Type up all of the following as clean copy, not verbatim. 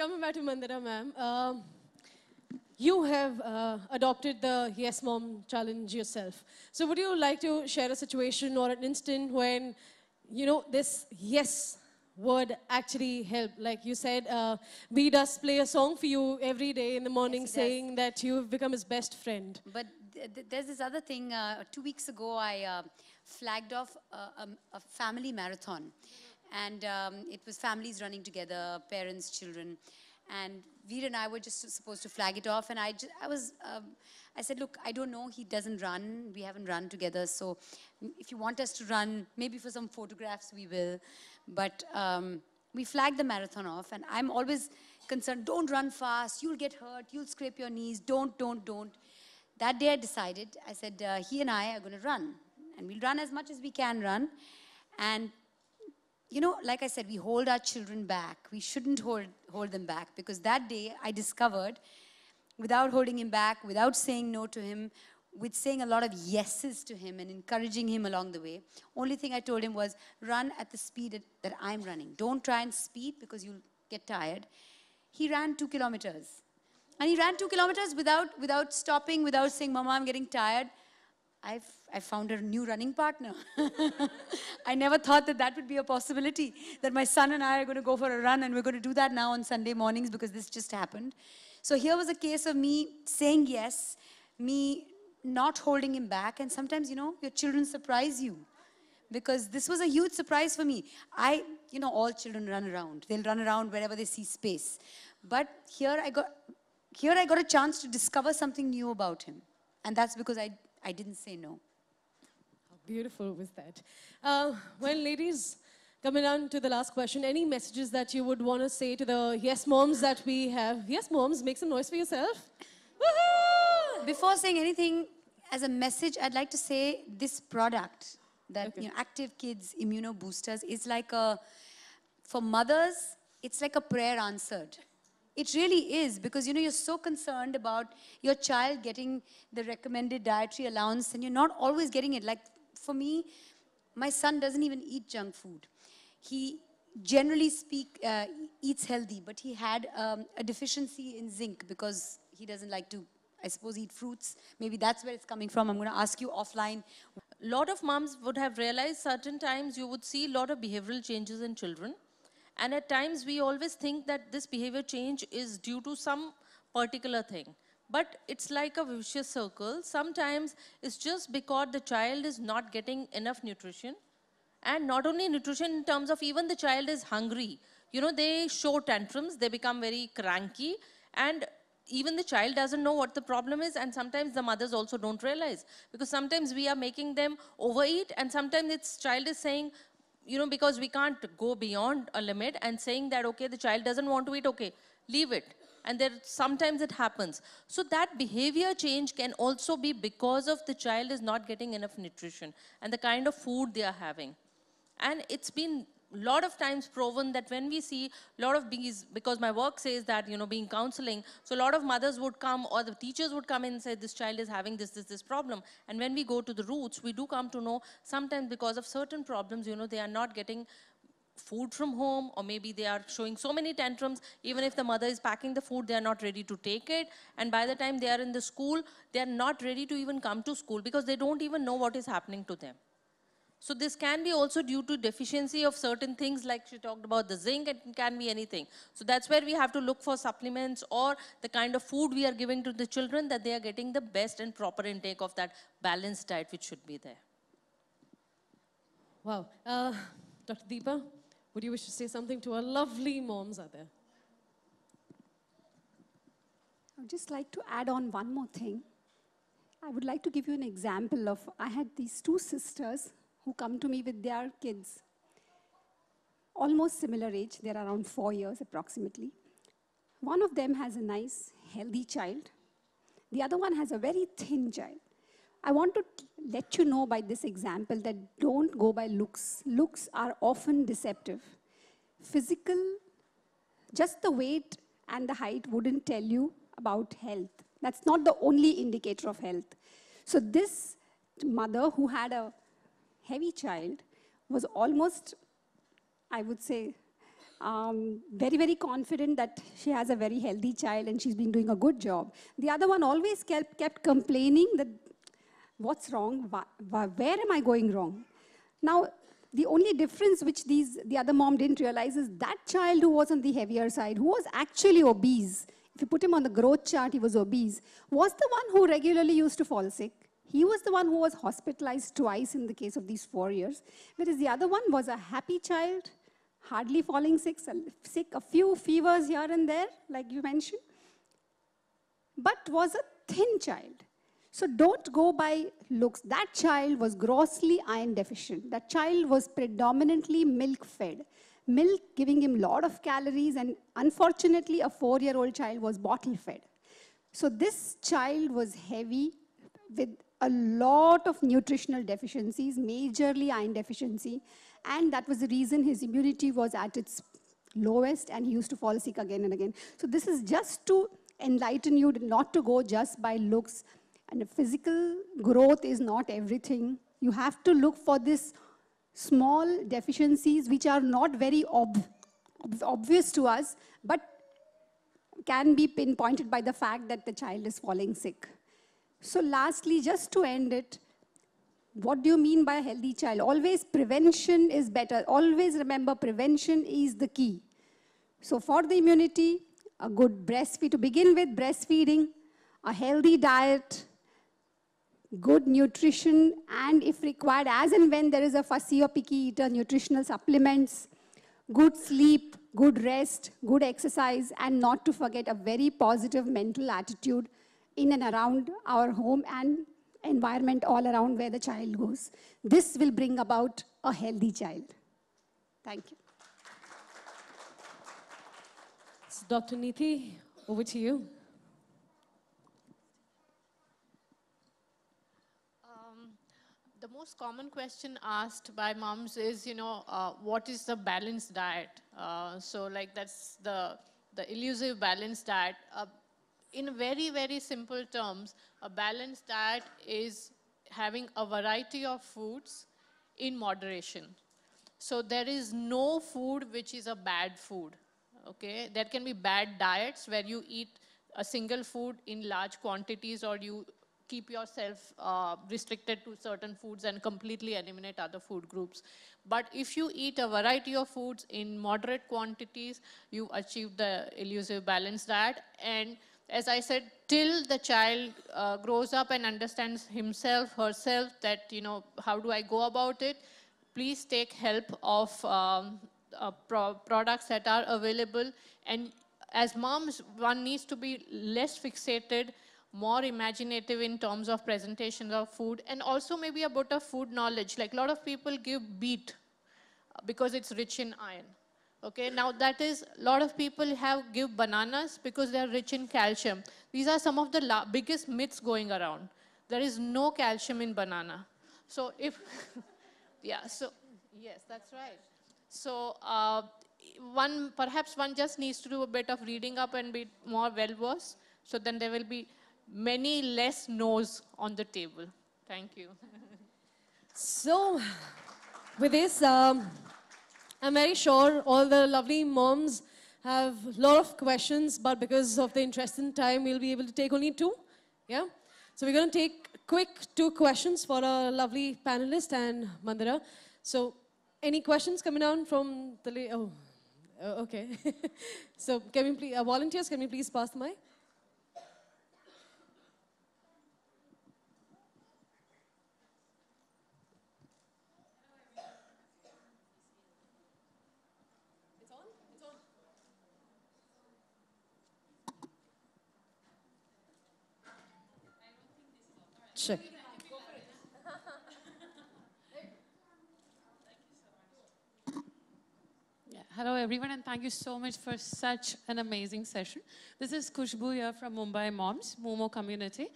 coming back to Mandira, ma'am. You have adopted the Yes Mom challenge yourself. So would you like to share a situation or an instant when, you know, this yes word actually helped? Like you said, B does play a song for you every day in the morning, yes, saying that you've become his best friend. But there's this other thing. 2 weeks ago, I flagged off a family marathon. And it was families running together, parents, children. And Veer and I were just supposed to flag it off. And I said, look, I don't know. He doesn't run. We haven't run together. So if you want us to run, maybe for some photographs, we will. But we flagged the marathon off. And I'm always concerned, don't run fast. You'll get hurt. You'll scrape your knees. Don't. That day I decided, I said, he and I are going to run. And we'll run as much as we can run. And you know, like I said, we hold our children back. We shouldn't hold them back, because that day I discovered, without holding him back, without saying no to him, with saying a lot of yeses to him and encouraging him along the way, only thing I told him was, run at the speed that I'm running. Don't try and speed because you'll get tired. He ran 2 kilometers. And he ran 2 kilometers without stopping, without saying, Mama, I'm getting tired. I found a new running partner. I never thought that would be a possibility, that my son and I are going to go for a run, and we're going to do that now on Sunday mornings because this just happened. So here was a case of me saying yes, me not holding him back, and sometimes, you know, your children surprise you, because this was a huge surprise for me. You know, all children run around. They'll run around wherever they see space. But here I got a chance to discover something new about him, and that's because I didn't say no. How beautiful was that? Well, ladies, coming on to the last question, any messages that you would want to say to the yes moms that we have? Yes moms, make some noise for yourself. Woohoo! Before saying anything, as a message, I'd like to say this product, that you know, Activkids Immuno boosters, is like for mothers, it's like a prayer answered. It really is, because you know, you're so concerned about your child getting the recommended dietary allowance, and you're not always getting it. Like for me, my son doesn't even eat junk food. He generally eats healthy, but he had a deficiency in zinc because he doesn't like to, I suppose, eat fruits. Maybe that's where it's coming from. I'm going to ask you offline. A lot of moms would have realized certain times you would see a lot of behavioral changes in children. And at times, we always think that this behavior change is due to some particular thing. But it's like a vicious circle. Sometimes it's just because the child is not getting enough nutrition. And not only nutrition, in terms of even the child is hungry. You know, they show tantrums, they become very cranky, and even the child doesn't know what the problem is, and sometimes the mothers also don't realize. Because sometimes we are making them overeat, and sometimes this child is saying, you know, because we can't go beyond a limit, and saying that, okay, the child doesn't want to eat, okay, leave it. And sometimes it happens. So that behavior change can also be because of the child is not getting enough nutrition and the kind of food they are having. And it's been a lot of times proven that when we see a lot of these, because my work says that, you know, being counseling, so a lot of mothers would come, or the teachers would come in and say, this child is having this problem. And when we go to the roots, we do come to know sometimes because of certain problems, you know, they are not getting food from home, or maybe they are showing so many tantrums. Even if the mother is packing the food, they are not ready to take it. And by the time they are in the school, they are not ready to even come to school because they don't even know what is happening to them. So this can be also due to deficiency of certain things, like she talked about the zinc, it can be anything. So that's where we have to look for supplements or the kind of food we are giving to the children, that they are getting the best and proper intake of that balanced diet which should be there. Wow. Dr. Deepa, would you wish to say something to our lovely moms out there? I would just like to add on one more thing. I would like to give you an example of, I had these 2 sisters who come to me with their kids, almost similar age. They're around 4 years approximately. One of them has a nice, healthy child. The other one has a very thin child. I want to let you know by this example that don't go by looks. Looks are often deceptive. Physical, just the weight and the height wouldn't tell you about health. That's not the only indicator of health. So this mother who had a heavy child was almost, I would say, very, very confident that she has a very healthy child and she's been doing a good job. The other one always kept complaining that, what's wrong? Where am I going wrong? Now, the only difference which the other mom didn't realize is that child who was on the heavier side, who was actually obese, if you put him on the growth chart, he was obese, was the one who regularly used to fall sick. He was the one who was hospitalized twice in the case of these 4 years, whereas the other one was a happy child, hardly falling sick, a few fevers here and there, like you mentioned, but was a thin child. So don't go by looks. That child was grossly iron deficient. That child was predominantly milk fed. Milk giving him a lot of calories, and unfortunately a 4-year-old child was bottle fed. So this child was heavy with a lot of nutritional deficiencies, majorly iron deficiency, and that was the reason his immunity was at its lowest and he used to fall sick again and again. So this is just to enlighten you not to go just by looks. And physical growth is not everything. You have to look for these small deficiencies which are not very obvious to us, but can be pinpointed by the fact that the child is falling sick. So lastly, just to end it, what do you mean by a healthy child? Always prevention is better. Always remember, prevention is the key. So for the immunity, a good breastfeed, to begin with, breastfeeding, a healthy diet, good nutrition, and if required, as and when there is a fussy or picky eater, nutritional supplements, good sleep, good rest, good exercise, and not to forget a very positive mental attitude in and around our home and environment all around where the child goes. This will bring about a healthy child. Thank you. So Dr. Neeti, over to you. The most common question asked by moms is, what is the balanced diet? So like that's the elusive balanced diet. In very, very simple terms, a balanced diet is having a variety of foods in moderation. So there is no food which is a bad food, okay? There can be bad diets where you eat a single food in large quantities, or you keep yourself restricted to certain foods and completely eliminate other food groups. But if you eat a variety of foods in moderate quantities, you achieve the elusive balanced diet. And as I said, till the child grows up and understands himself, herself, that, how do I go about it? Please take help of products that are available. And as moms, one needs to be less fixated, more imaginative in terms of presentation of food, and also maybe a bit of food knowledge. Like a lot of people give beet because it's rich in iron. Okay, now that is, a lot of people give bananas because they are rich in calcium. These are some of the biggest myths going around. There is no calcium in banana. So if, yeah, so, yes, that's right. So perhaps one just needs to do a bit of reading up and be more well-versed. So then there will be many less no's on the table. Thank you. So with this, I'm very sure all the lovely moms have a lot of questions, but because of the interest in time, we'll be able to take only 2. Yeah? So we're going to take quick 2 questions for our lovely panelist and Mandira. So any questions coming down from the... okay. So can we please, volunteers, can we please pass the mic? Check. Hello, everyone, and thank you so much for such an amazing session. This is Kushbu here from Mumbai Moms, Momo community.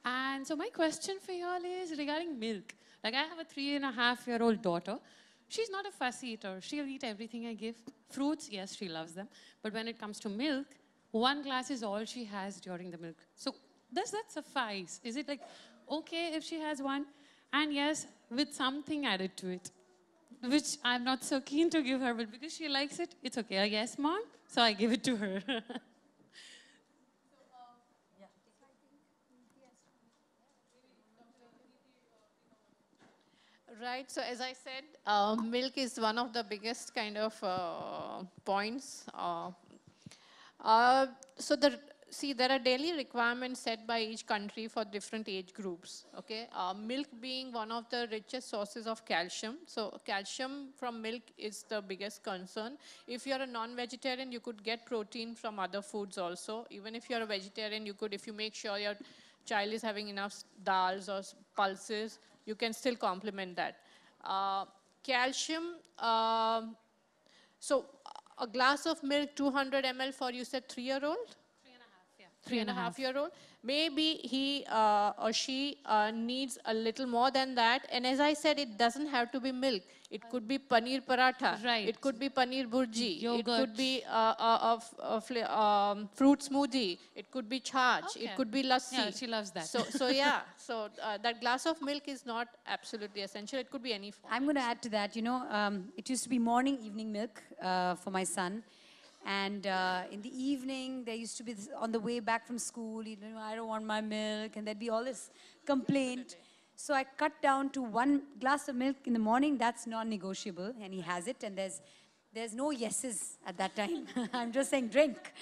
And so my question for you all is regarding milk. Like, I have a 3.5-year-old daughter. She's not a fussy eater. She'll eat everything I give. Fruits, yes, she loves them. But when it comes to milk, 1 glass is all she has during the milk. So does that suffice? Is it like okay if she has 1? And yes, with something added to it. which I'm not so keen to give her, but because she likes it, it's okay. I guess, Mom. So I give it to her. Right. So as I said, milk is one of the biggest kind of points. So there are daily requirements set by each country for different age groups. Okay, milk being one of the richest sources of calcium. So calcium from milk is the biggest concern. If you're a non-vegetarian, you could get protein from other foods also. Even if you're a vegetarian, you could, if you make sure your child is having enough dals or pulses, you can still complement that. Calcium. So a glass of milk, 200 ml for, you said, 3-year-old? 3.5-year-old. Maybe he or she needs a little more than that. And as I said, it doesn't have to be milk. It could be paneer paratha. Right. It could be paneer burji. Yogurt. It could be fruit smoothie. It could be chach. Okay. It could be lassi. Yeah, she loves that. So yeah. So that glass of milk is not absolutely essential. It could be any form. I'm going to add to that. You know, it used to be morning, evening milk for my son. And in the evening, there used to be this, on the way back from school, you know, I don't want my milk, and there'd be all this complaint. So I cut down to 1 glass of milk in the morning. That's non-negotiable, and he has it. And there's no yeses at that time. I'm just saying drink.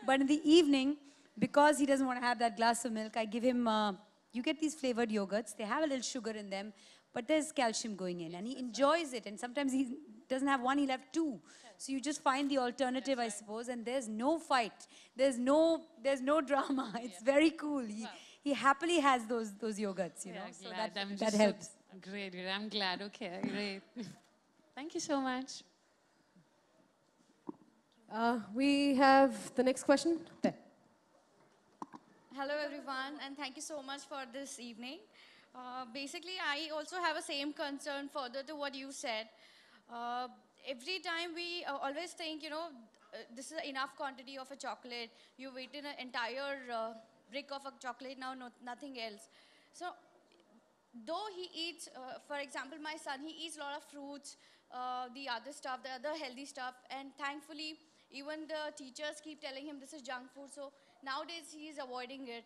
But in the evening, because he doesn't want to have that glass of milk, I give him, you get these flavored yogurts. They have a little sugar in them, but there's calcium going in, and he enjoys it. And sometimes he doesn't have 1, he'll have 2. So you just find the alternative, I suppose, and there's no fight. There's no drama. It's very cool. He happily has those yogurts, you know. So that helps. Great. I'm glad. Okay, great. Thank you so much. We have the next question. There. Hello everyone, and thank you so much for this evening. Basically, I also have a same concern further to what you said. Every time we always think, you know, this is enough quantity of a chocolate. You've eaten an entire brick of a chocolate, now nothing else. So, though he eats, for example, my son, he eats a lot of fruits, the other stuff, the other healthy stuff, and thankfully, even the teachers keep telling him this is junk food, so nowadays he's avoiding it.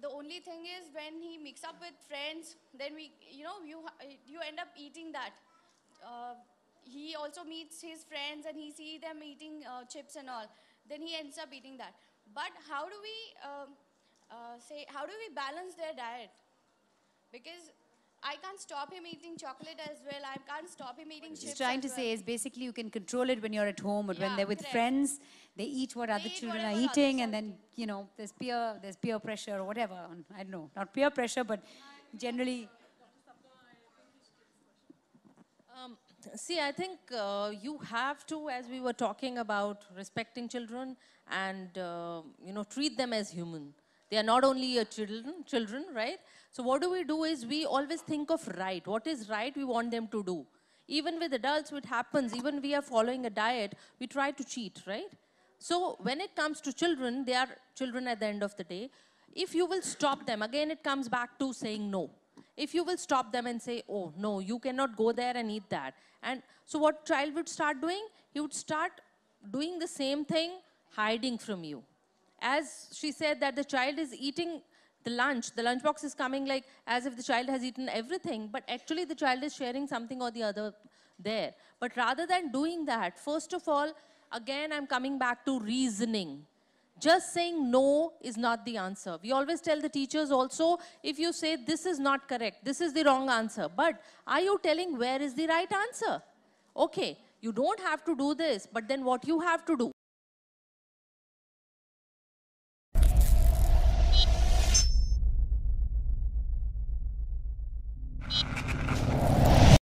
The only thing is when he mix up with friends, then you end up eating that. He also meets his friends and he sees them eating chips and all. Then he ends up eating that. But how do we balance their diet? Because I can't stop him eating chocolate as well. I can't stop him eating chips. What he's trying to say is basically you can control it when you're at home, but when they're with friends, they eat what other children are eating, and then, you know, there's peer pressure or whatever. I don't know, not peer pressure, but generally. See, I think you have to, as we were talking about respecting children and, you know, treat them as human. They are not only your children, right? So what do is we always think of right. What is right, we want them to do. Even with adults, it happens. Even we are following a diet, we try to cheat, right? So when it comes to children, they are children at the end of the day. If you will stop them, again, it comes back to saying no. If you will stop them and say, oh, no, you cannot go there and eat that. And so what child would start doing? He would start doing the same thing, hiding from you. As she said that the child is eating the lunchbox is coming like as if the child has eaten everything, but actually the child is sharing something or the other there. But rather than doing that, first of all, again, I'm coming back to reasoning. Just saying no is not the answer. We always tell the teachers also, if you say this is not correct, this is the wrong answer, but are you telling where is the right answer? Okay, you don't have to do this, but then what you have to do?